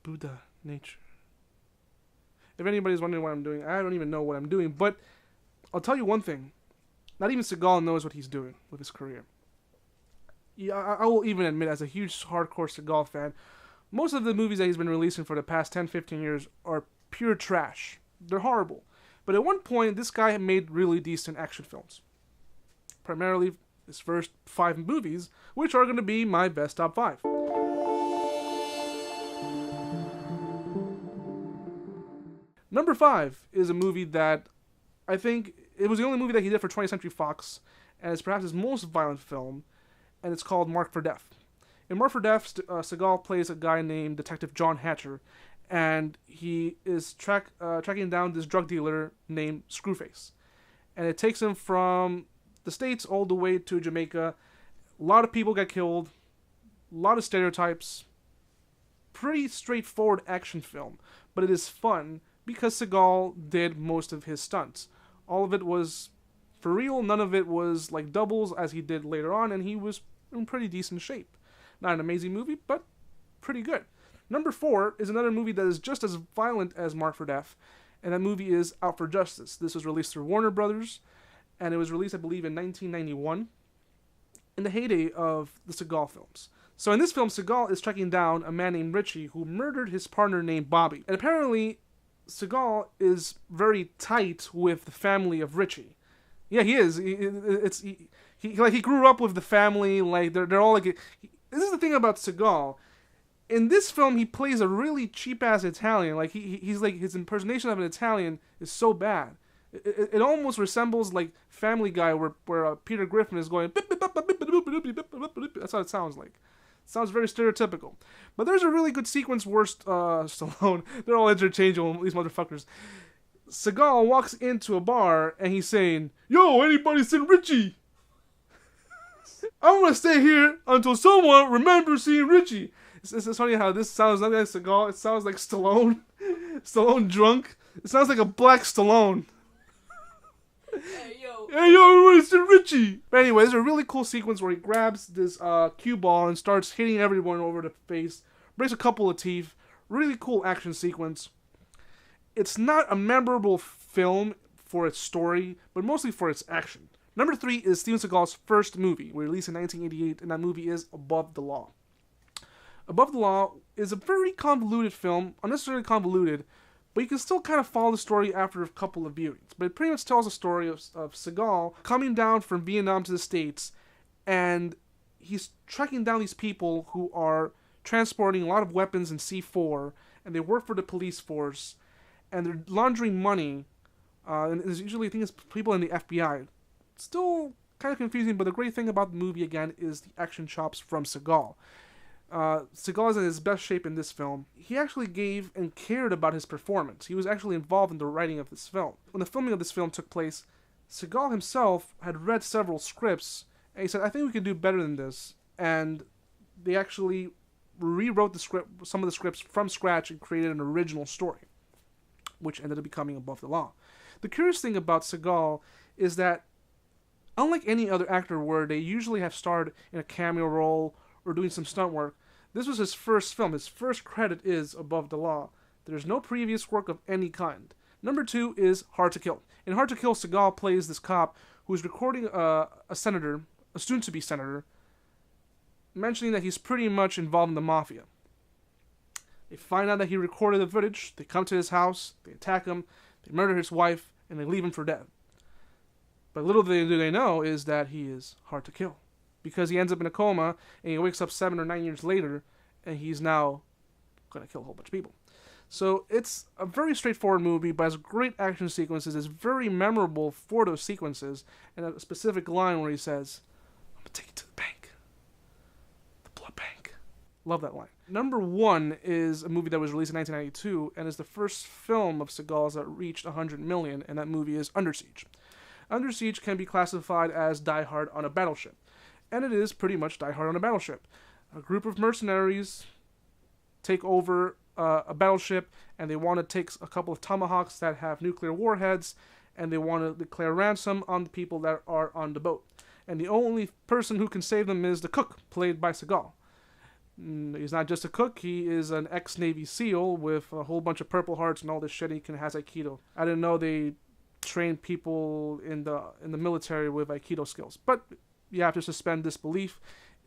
Buddha nature. If anybody's wondering what I'm doing, I don't even know what I'm doing, but I'll tell you one thing. Not even Seagal knows what he's doing with his career. Yeah, I will even admit, as a huge hardcore Seagal fan, most of the movies that he's been releasing for the past 10, 15 years are pure trash. They're horrible. But at one point, this guy made really decent action films. Primarily his first 5 movies, which are going to be my best top 5. Number 5 is a movie that I think it was the only movie that he did for 20th Century Fox, and it's perhaps his most violent film, and it's called Marked for Death. In Marked for Death, Seagal plays a guy named Detective John Hatcher, and he is tracking down this drug dealer named Screwface. And it takes him from the States all the way to Jamaica. A lot of people get killed, a lot of stereotypes. Pretty straightforward action film, but it is fun because Seagal did most of his stunts. All of it was for real, none of it was like doubles as he did later on, and he was in pretty decent shape. Not an amazing movie, but pretty good. Number 4 is another movie that is just as violent as Marked for Death, and that movie is Out for Justice. This was released through Warner Brothers, and it was released, I believe, in 1991, in the heyday of the Seagal films. So in this film, Seagal is tracking down a man named Richie who murdered his partner named Bobby. And apparently, Seagal is very tight with the family of Richie. Yeah, he is. He grew up with the family. Like they're all like. This is the thing about Seagal. In this film, he plays a really cheap-ass Italian. Like he's like his impersonation of an Italian is so bad. It almost resembles like Family Guy, where Peter Griffin is going. That's how it sounds like. It sounds very stereotypical. But there's a really good sequence where Stallone. They're all interchangeable. These motherfuckers. Seagal walks into a bar and he's saying, "Yo, anybody seen Richie? I want to stay here until someone remembers seeing Richie." It's funny how this sounds not like Seagal. It sounds like Stallone. Stallone drunk. It sounds like a black Stallone. Hey yo, everybody seen Richie. But anyway, there's a really cool sequence where he grabs this cue ball and starts hitting everyone over the face. Breaks a couple of teeth. Really cool action sequence. It's not a memorable film for its story, but mostly for its action. Number 3 is Steven Seagal's first movie, released in 1988, and that movie is Above the Law. Above the Law is a very convoluted film, unnecessarily convoluted, but you can still kind of follow the story after a couple of viewings. But it pretty much tells the story of Seagal coming down from Vietnam to the States, and he's tracking down these people who are transporting a lot of weapons in C4, and they work for the police force, and they're laundering money, and there's usually, I think it's people in the FBI. Still kind of confusing, but the great thing about the movie, again, is the action chops from Seagal. Seagal is in his best shape in this film. He actually gave and cared about his performance. He was actually involved in the writing of this film. When the filming of this film took place, Seagal himself had read several scripts, and he said, "I think we can do better than this." And they actually rewrote some of the scripts from scratch and created an original story, which ended up becoming Above the Law. The curious thing about Seagal is that, unlike any other actor where they usually have starred in a cameo role or doing some stunt work, this was his first film. His first credit is Above the Law. There's no previous work of any kind. Number 2 is Hard to Kill. In Hard to Kill, Seagal plays this cop who is recording a senator, a soon-to-be senator, mentioning that he's pretty much involved in the mafia. They find out that he recorded the footage, they come to his house, they attack him, they murder his wife, and they leave him for dead. But little do they know is that he is hard to kill. Because he ends up in a coma, and he wakes up 7 or 9 years later, and he's now going to kill a whole bunch of people. So it's a very straightforward movie, but has great action sequences. It's very memorable for those sequences, and a specific line where he says, "I'm going to take you to the bank. The blood bank." Love that line. Number 1 is a movie that was released in 1992, and is the first film of Seagal's that reached 100 million, and that movie is Under Siege. Under Siege can be classified as Die Hard on a battleship. And it is pretty much Die Hard on a battleship. A group of mercenaries take over a battleship, and they want to take a couple of tomahawks that have nuclear warheads, and they want to declare ransom on the people that are on the boat. And the only person who can save them is the cook, played by Seagal. He's not just a cook. He is an ex-Navy SEAL with a whole bunch of Purple Hearts and all this shit. He has Aikido. I didn't know they train people in the military with Aikido skills, but you have to suspend disbelief.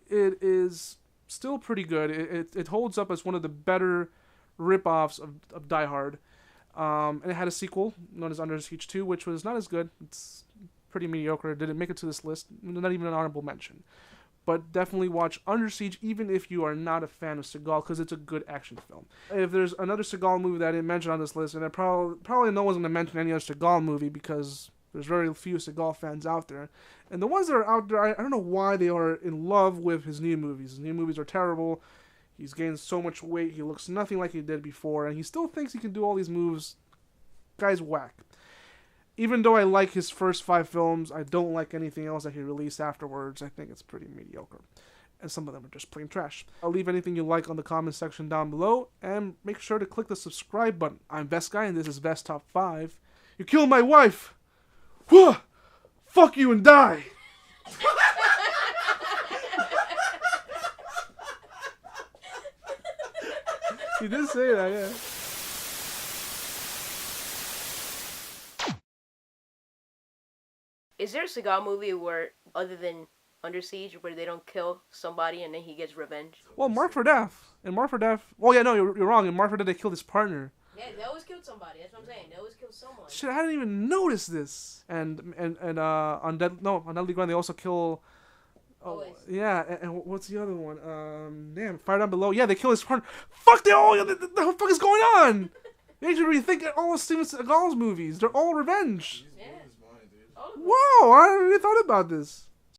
It is still pretty good. It holds up as one of the better rip-offs of Die Hard. And it had a sequel known as Under Siege 2, which was not as good. It's pretty mediocre. It didn't make it to this list. Not even an honorable mention. But definitely watch Under Siege, even if you are not a fan of Seagal, because it's a good action film. If there's another Seagal movie that I didn't mention on this list, and I probably no one's going to mention any other Seagal movie, because there's very few Seagal fans out there. And the ones that are out there, I don't know why they are in love with his new movies. His new movies are terrible. He's gained so much weight. He looks nothing like he did before, and he still thinks he can do all these moves. Guy's whack. Even though I like his first 5 films, I don't like anything else that he released afterwards. I think it's pretty mediocre. And some of them are just plain trash. I'll leave anything you like on the comment section down below. And make sure to click the subscribe button. I'm Vest Guy, and this is Vest Top 5. You killed my wife! Whoa! Fuck you and die! He did say that, yeah. Is there a Seagal movie where, other than Under Siege, where they don't kill somebody and then he gets revenge? Well, Mark for Death. In Mark for Death... Oh, yeah, no, you're wrong. In Mark for Death, they killed his partner. Yeah, they always killed somebody. That's what I'm saying. They always kill someone. Shit, I didn't even notice this. And on Deadly Ground, they also kill... Oh, Always. Yeah, and what's the other one? Damn, Fire Down Below. Yeah, they kill his partner. Fuck, they all... The fuck is going on? They should rethink all of Steven Seagal's movies. They're all revenge. Yeah. Whoa, I never even thought about this.